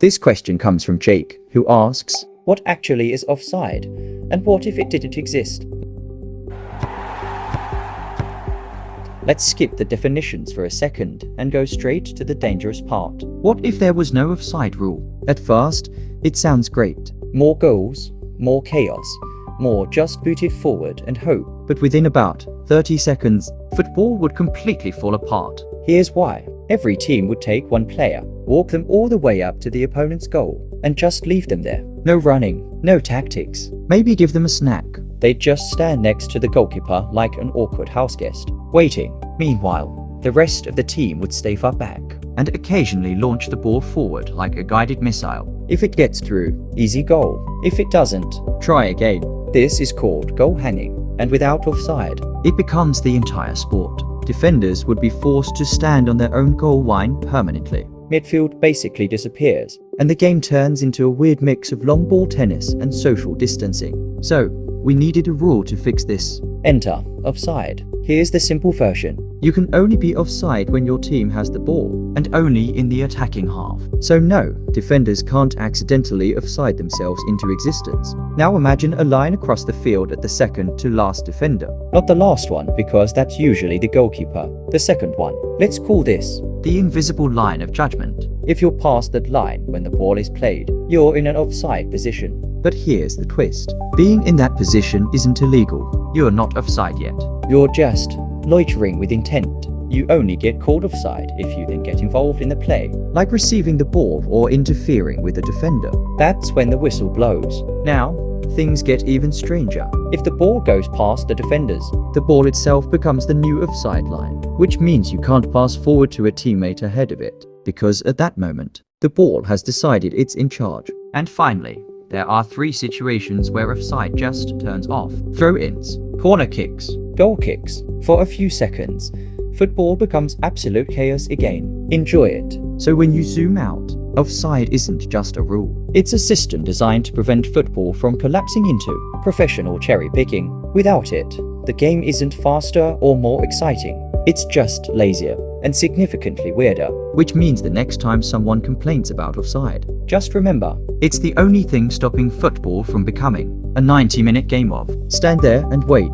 This question comes from Jake, who asks, what actually is offside? And what if it didn't exist? Let's skip the definitions for a second and go straight to the dangerous part. What if there was no offside rule? At first, it sounds great. More goals, more chaos, more just boot it forward and hope. But within about 30 seconds, football would completely fall apart. Here's why. Every team would take one player, walk them all the way up to the opponent's goal, and just leave them there. No running, no tactics. Maybe give them a snack. They'd just stand next to the goalkeeper like an awkward houseguest, waiting. Meanwhile, the rest of the team would stay far back and occasionally launch the ball forward like a guided missile. If it gets through, easy goal. If it doesn't, try again. This is called goal hanging, and without offside, it becomes the entire sport. Defenders would be forced to stand on their own goal line permanently. Midfield basically disappears, and the game turns into a weird mix of long ball tennis and social distancing. So, we needed a rule to fix this. Enter offside. Here's the simple version. You can only be offside when your team has the ball, and only in the attacking half. So no, defenders can't accidentally offside themselves into existence. Now imagine a line across the field at the second to last defender. Not the last one, because that's usually the goalkeeper. The second one. Let's call this the invisible line of judgment. If you're past that line when the ball is played, you're in an offside position. But here's the twist. Being in that position isn't illegal. You're not offside yet. You're just loitering with intent. You only get called offside if you then get involved in the play, like receiving the ball or interfering with the defender. That's when the whistle blows. Now, things get even stranger. If the ball goes past the defenders, the ball itself becomes the new offside line, which means you can't pass forward to a teammate ahead of it, because at that moment, the ball has decided it's in charge. And finally, there are 3 situations where offside just turns off. Throw-ins, corner kicks, goal kicks. For a few seconds, football becomes absolute chaos again. Enjoy it. So when you zoom out, offside isn't just a rule. It's a system designed to prevent football from collapsing into professional cherry picking. Without it, the game isn't faster or more exciting. It's just lazier and significantly weirder, which means the next time someone complains about offside, just remember, it's the only thing stopping football from becoming a 90-minute game of stand there and wait.